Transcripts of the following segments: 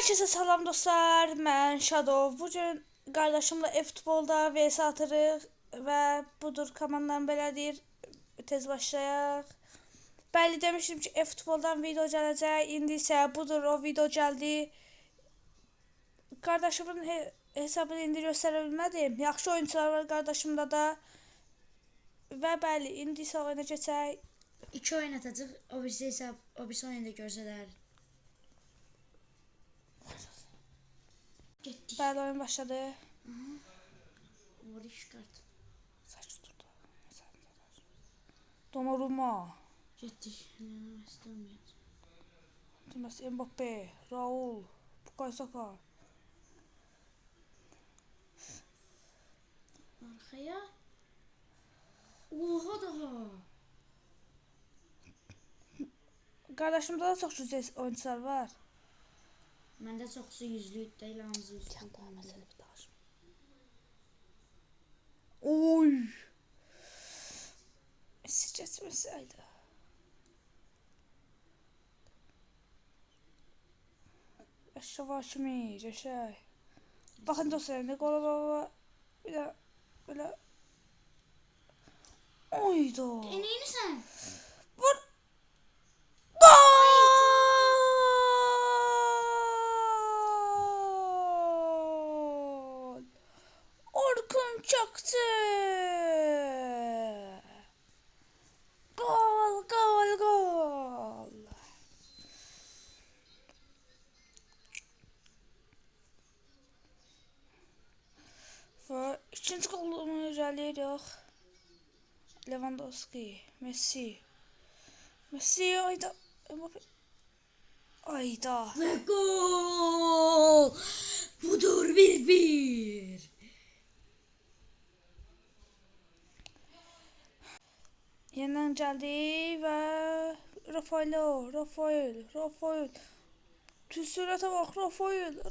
Herkese salam dostlar, mən Shadow. Bugün qardaşımla F-futbolda vs atırıq və budur komandan belə deyir, tez başlayaq. Bəli demişdim ki F-futboldan video gələcək, indi isə budur o video gəldi. Qardaşımın hesabını indi göstərə bilmədim, yaxşı oyuncular var qardaşımda da. Və bəli, indi isə oyuna keçək. 2 oyun atacaq, o birisi oyunda görsələr. Getdik. Bəli, oyun başladı. Vuruş kart. Saç durdu. Donnarumma. Getdik. İstəməyəcəm. Deməsi Mbappé, Raul, Bukayo Saka. Arxaya. Oha daha. Qardaşımda da çox güzel oyuncular var. Məndə çoxsu yüzlük deyil, hamısı yüzlük. Oy. Messi geçmeseydi. Eşref Hakimi, Ceşay. Bakın dostlar, ne kola baba. Bir de böyle. Oydu. Neyini sən? Vur. Gol! Orkun çaktı. Gol, gol, gol. Ve ikinci golunu irəliyirik. Lewandowski, Messi. Messi, ayda. Mbappé. Ayda. Və gol! Budur 1-1. Yeniden geldi ve Rafael. Sürate bak, Rafael,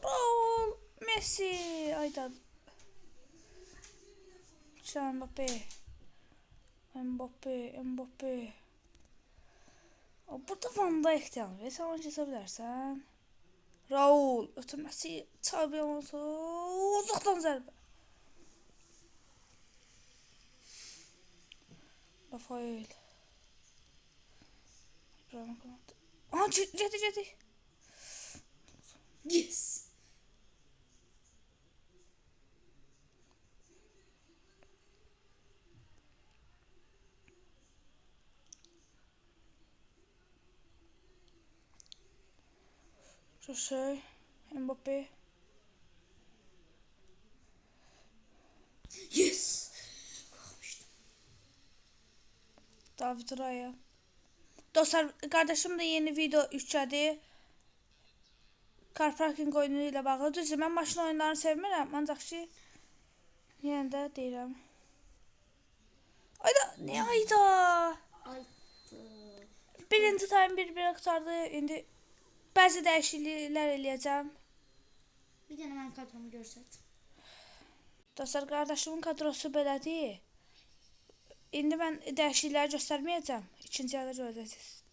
Raul, Messi, aydan. Mbappé. Burada Van Dijk'ten ve sen kesebilirsen. Raul, ötürmesi çarpıyorsa uzaktan zərbe. Rafael. İbrahim Kanat. Aha, Cedi. Yes. Şey, Mbappé. Yes. David Raya. Dostlar, kardeşim de yeni video yükledi. Car parking oyunu ilə bağlı. Düzdür, mən maşın oyunlarını sevmirəm, ancaq ki yenə də deyirəm. Ayda, ne ayda? Birinci time 1-1 qurtardı. İndi bəzi dəyişikliklər eləyəcəm. Bir dənə mən kadromu görsət. Dostlar, qardaşımın kadrosu belədir. İndi mən dəyişiklikləri göstərməyəcəm. İkinci yarıda görəcəksiniz.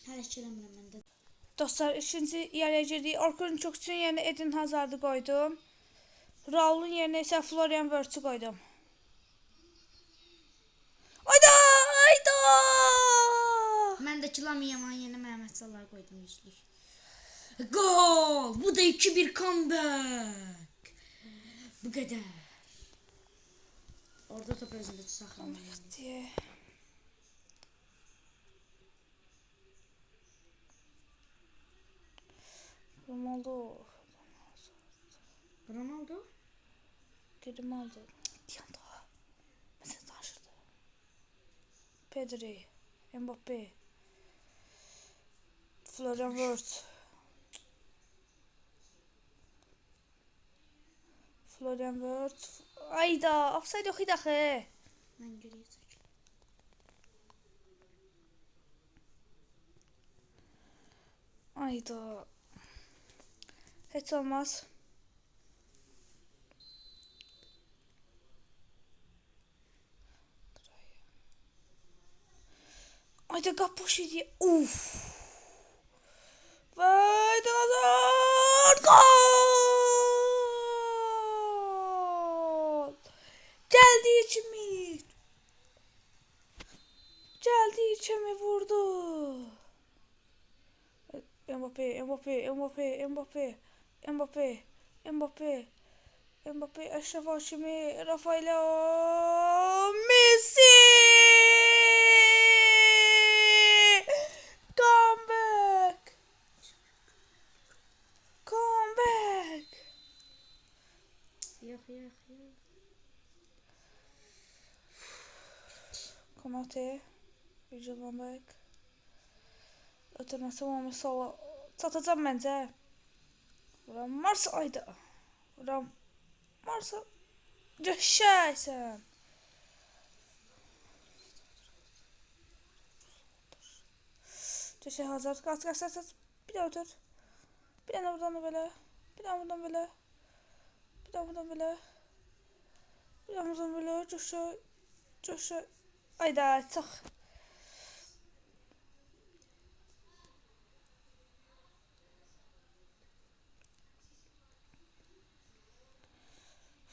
Hələ ki eləmirəm məndə. Dostlar, ikinci yarıya girdik. Orkun Çokçun yerinə Eden Hazard'ı qoydum. Raul'un yerinə isə Florian Wirtz'i qoydum. Ayda! Məndəki Lamine Yamal'ın yerinə Məhəmməd Salah qoydum yüzlük. Gol! Bu da 2-1 comeback. Bu qədər. Orada top özündə saxlamalıyım. Ronaldo? Grimaldo. Diyandı. Mesela danışırdı. Pedri. Mbappé. Florian Wirtz. Ayda. Offside yok idi axı. Mən görəcək. Ayda. Heç olmaz. Ayda qap boş idi. Uf. Və Eden Hazard gol! Geldi içimi. Geldi içimi vurdu. Mbappe, Mbappe, Mbappe, Mbappe, Mbappe, Mbappe, Mbappe, Eşref Hakimi, Rafael Messi! Comeback! Comeback! Yok. Konate, Virgil van Dijk. Ötürməsi Muhammed Salah. Çatacam məncə. Vuram Marsa ayda. Vuram Marsa. Yaşaysan. Yaşay Hazard. Kaç. Bir daha ötür. Bir tane buradan da böyle. Bir daha buradan böyle. Bir daha buradan böyle. Bir daha buradan böyle. Yaşay. Ayda çıx.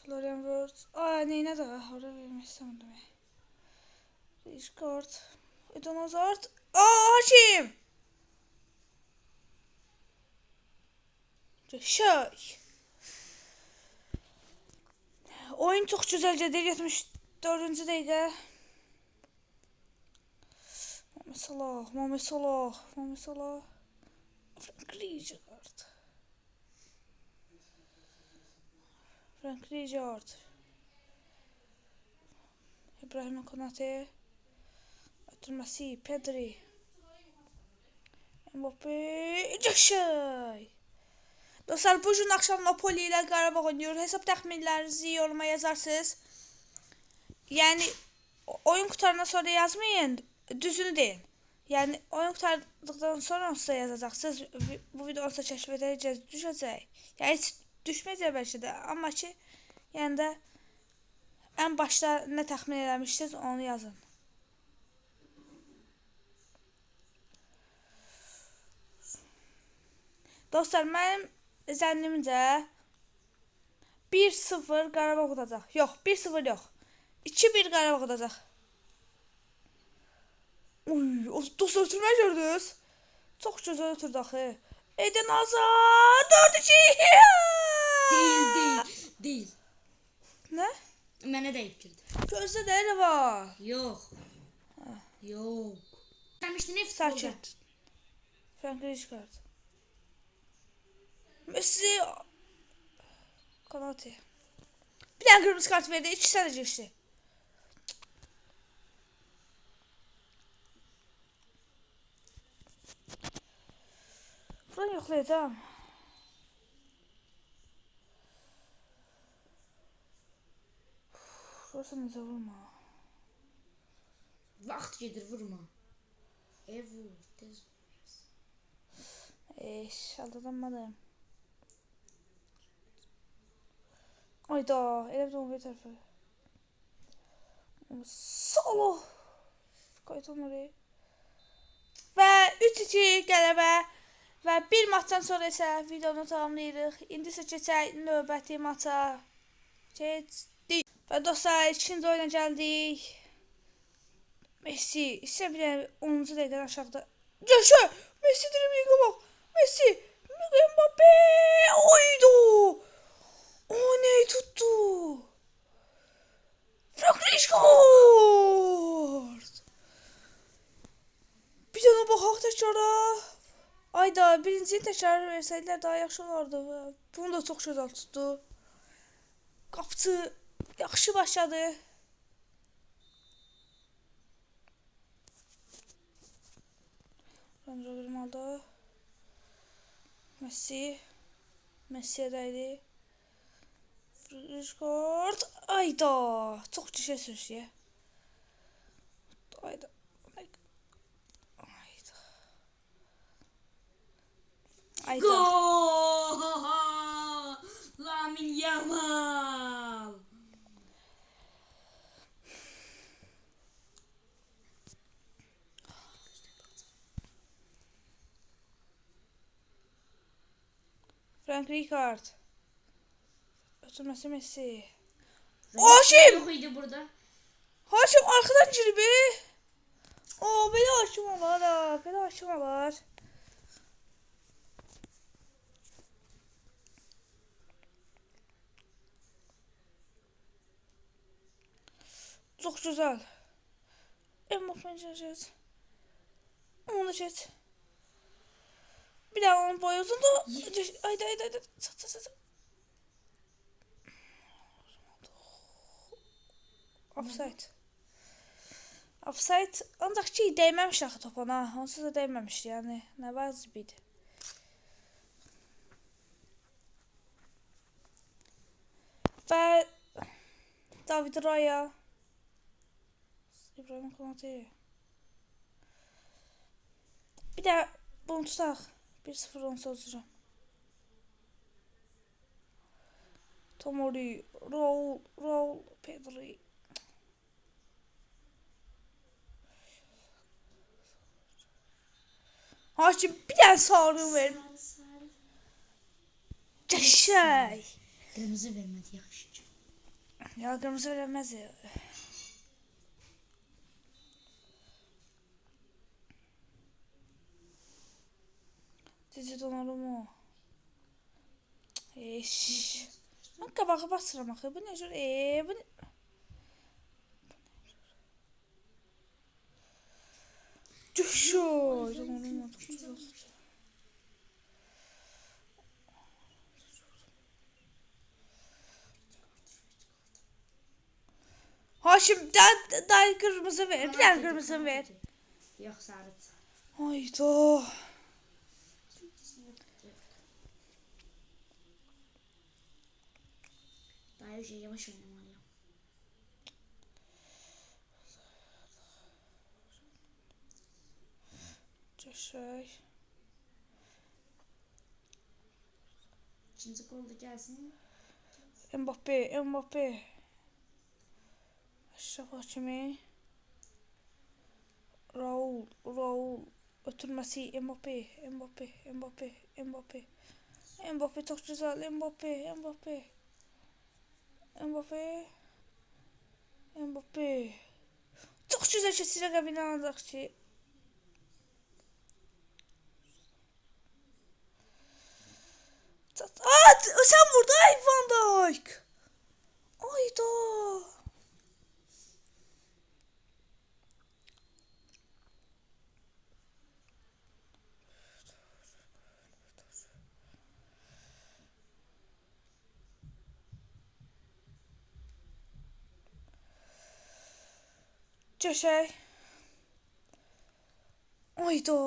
Florian Wirtz. Neyine de orada vermək istəmirdim. Rashford. Eden Hazard. Hakim. Şey. Oyun çok güzel gedir. 74. dəqiqə. Mohamed Salah. Frank Rijkaard. İbrahim Konate. Ötürməsi Pedri. Mbappe. Yaşay. Dostlar, bu gün akşam Napoli ile Qarabağ oynuyor. Hesab təxminlərinizi yoruma yazarsınız. Yani oyun qurtarandan sonra yazmayın. Düzünü deyin. Yani oyun qurtardıqdan sonra size yazacaqsınız. Bu video olsa kəşf edəcək, düşəcək. Yani heç düşməyəcək bəlkə də. Amma ki, yəni də ən başda nə təxmin eləmişsiniz onu yazın. Dostlar, mənim zənnimcə 1-0 Qarabağ udacaq. Yox, 1-0 yox. 2-1 Qarabağ udacaq. Uy, o dostlar ötürmək gördünüz. Çox gözəl ötürdü axı. Eden Hazard 4-2. Değil. Nə? Mənə deyib girdi. Gözdə də elə var. Yok. Demiştin hep futbolda. Sakit. Frank Rijkaard. Messi. Konate. Bir tane kırmızı kart verdi. 2 sene geçti. Buradan yoklayacağım. Şurası neyse vurma. Vaxt gedir vurma. Vur. Tez. Aldanmadım. Ayda. Elə bir de bir tərəfə. Solo. Qayıtan oraya. Və 3-2 qələbə. Və bir maçdan sonra isə videonu tamamlayırıq. İndi isə keçək növbəti maça. Keçdik. Və dostlar, ikinci oyuna gəldik. Messi isə bir 10-cu dəqiqədən aşağıda. Yaşa! Messi driblinqə bax. Messi. Mbappe. Oydu. O ne tuttu? Frank Rijkaard. Bir tane baxaq təkrara. Ayda birincini təkrar versəydilər daha yaxşı olardı. Bunu da çox gözəl tutdu. Qapçı yaxşı başladı. Ronaldo. Messi'ye dəydi. Rijkaard. Ayda. Çox kişi sürüşüyor. Ayda. Gol! Lamine Yamal. Frank Rijkaard. Ötürməsi Messi. Haşim! Yok idi burada. Haşim arkadan girib. Oo, belə hakim olar ha. Belə hakim olar. Çok güzel. Mbappe'ni çəkəcək. Onu çək. Bir daha onun boyu uzundu. Ayda. Çat. Offside. Offside. Ancaq ki, dəyməmiş axı top ona. Onsuz da dəyməmişdi, yəni. Nə vacib idi. Və David Raya. İbrahim Konate. Bir də bunu tutaq. 1-0 onu sözürəm. Tomori, Raul, Pedri. Hakim bir dənə sarı ver. Qəşəng. Kırmızı vermedi yaxşı. Ya qırmızı verəməz ya. Cici Donnarumma. Eş. Mən qabağa basıram axı. Bu nə cür? Bu nə? Düşüyor. Donnarumma. Haşim daha kırmızı ver. Bir tane kırmızı ver. Yok sarı. Hayda. Daha önce yavaş oynamalıyım. Cəşək. İkinci gol da gelsin. Mbappe. Aşraf Hakimi. Raul. Ötürməsi Mbappe. Mbappe çok güzel. Mbappe. Çok güzel keçir rəqəbini ancaq ki. Sen vurdu Van Dijk. Ayda. Cəşək. Ayda.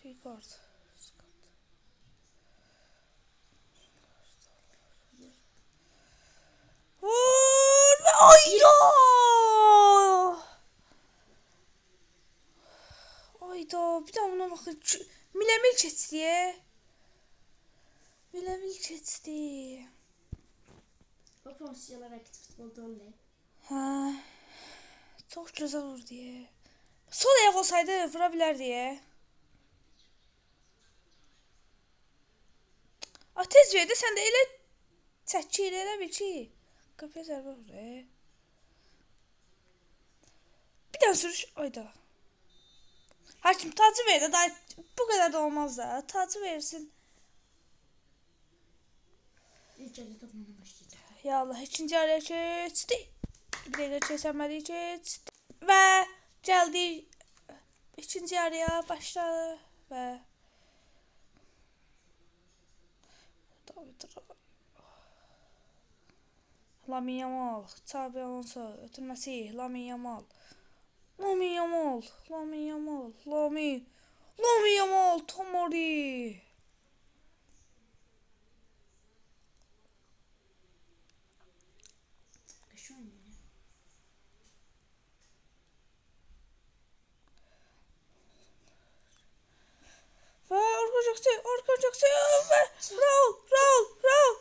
Rijkaard. Vur ve ayda. Ayda. Bir daha buna bakın. Milemil keçdi. O pozisyalar aktif futbolda oldu. Ha. Çok güzel olur diye. Sol ayak olsaydı vurabilir diye. Tez verdi, sən də elə çəkir, elə bil ki, qapıya zərbə vurur. Bir dənə sürüş, ayda. Hakim tacı verdi, daha bu qədər də olmaz da. Tacı versin. İlk yarı toplamaya başlayacaq. Ya Allah, ikinci yarıya keçdi. Bir dəqiqə keçənmədik keçdi. Və gəldik ikinci yarıya başladı və Lamine Yamal, Xabi Alonso, ötürməsi, Lamine Yamal, Tomori. Şu an yani. Və arkacaksın və Raul. Gol! Raul!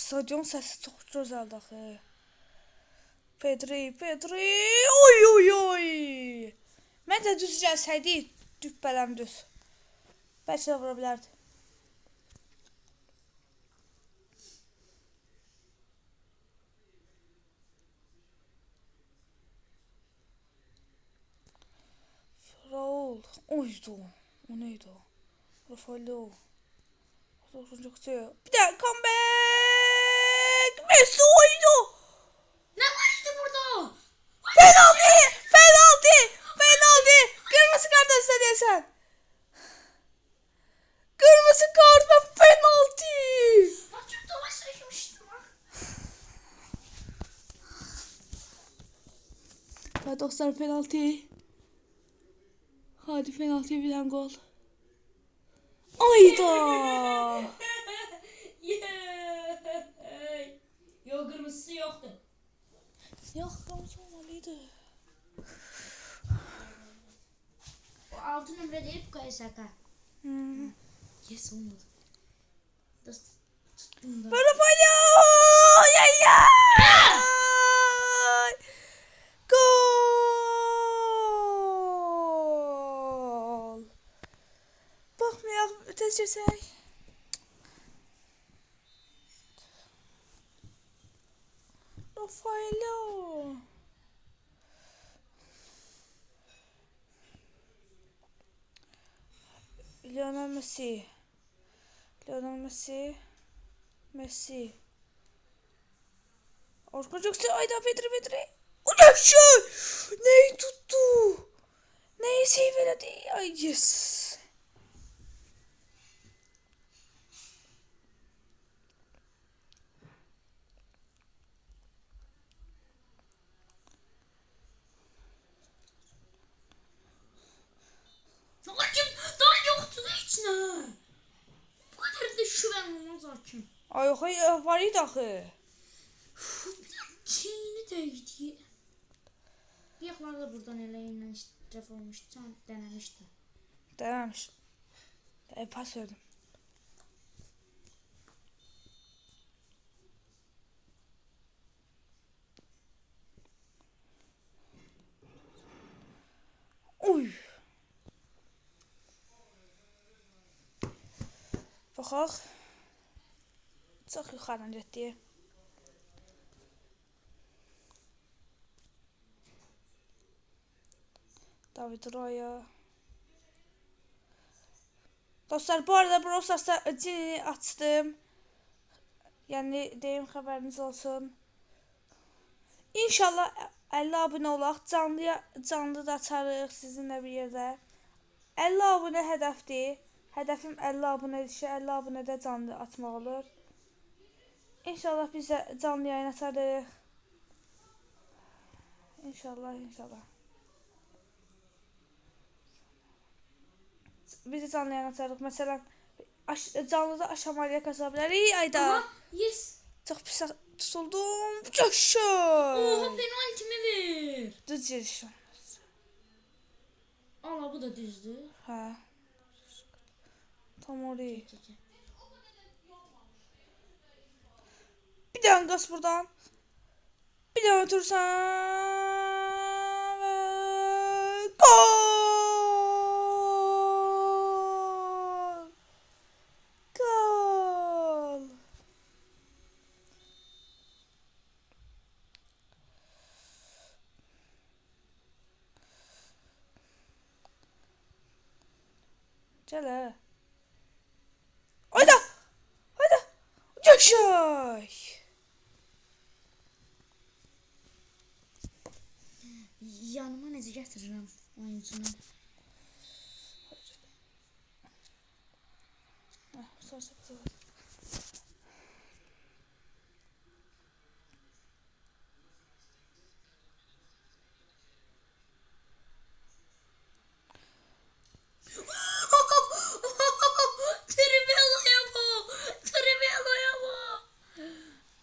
Stadion səsi çox gözəldir axı. Pedri. Oy oy oy. Məncə düz gəlsəydi, düppələm düz. Bəlkə də vura bilərdi. Raul. Oydu. O neydi o? Rafaelo. Bir de comeback. Messi oydu. Ne var işte burada? Penaltı. Kırmızı kart istediysen. Kırmızı kart ve penaltı. Rakip topa sıkışmıştı lan. Ve dostlar penaltı. Hadi penaltıya bir tane gol. Ayda. Yok kırmızısı yoktu. Yok kırmızı olmalıydı. O 6 numara değil bu KSK. Yes olmadı. Dost tuttum da. Rafaelo! Ya! Gol! Bakmayak tez geçsək. Rafaelo! Lionel Messi. Orkun çok sev. Ayda Pedri. O ne şey? Neyi tuttu? Neyi seviledi? Ay yes. Hakim daha yoktu da hiç ne? Bu kadar da şüphem olmaz hakim. Ay yok var idi axı. Bir de çiğni değdi. Bir yaklarda buradan elə ilə iştiraf olmuşdu. Sen denemiştin. Denemiş. Pas verdim. Uy. Baxaq. Çox yuxarı getdi. David Raya. Dostlar bu arada Brawl Stars'ta cini açtım. Yani deyim xəbəriniz olsun. İnşallah 50 abunə olaq. Canlı da açarıq sizinlə bir yerdə. 50 abunə hədəfdir. Hədəfim 50 abunədir ki, 50 abunədə canlı açmaq olur. İnşallah biz də canlı yayın açarıq. İnşallah. Biz də canlı yayın açarıq. Məsələn, canlıda aşamalıya qaça bilərik. Ayda. Aha yes. Çox pis tutuldum. Coşu. Oha penaltimi ver. Düz giriş. Allah bu da düzdü. Hə. Tam oraya. Bir dənə qaç buradan. Bir dənə ötürsən. Və gol. Gələ. Hayda. Coşay. Yanıma necə gətirirəm oyuncunu. Sarsa. Trivela'ya bak.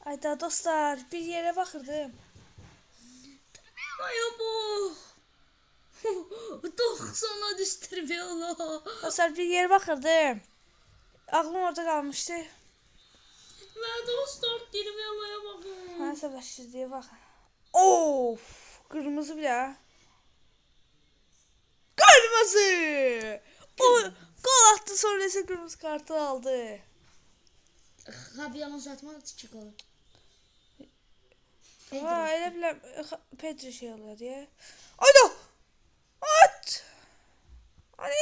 Ayda dostlar bir yere bakırdım. Trivela'ya bak. 90'a düz Trivela. Dostlar bir yere bakırdım. Aklım orada kalmıştı. Mən o start deyirəm, yalaya baxın. Mən səbəşsizliyə bax. Of, qırmızı bile. Kırmızı. O gol attı, sonra ise kırmızı kartı aldı. Xabi Alonso atmadı ki gol. Ha, elə biləm Pedri şey alır diye. Ayda. At. Hani.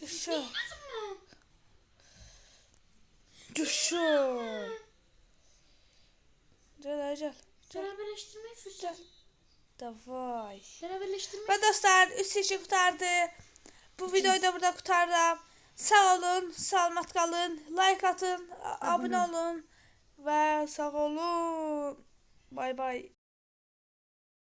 Düşür. Düşür. Gel gel. Beraberleştirmeyi fürsət. Davay. Beraberleştirmeyi. Ve dostlar 3 kişi kurtardı. Bu videoyu da burada kurtardım. Sağ olun, sağlımat kalın, like atın, abone olun ve sağ olun. Bay bay.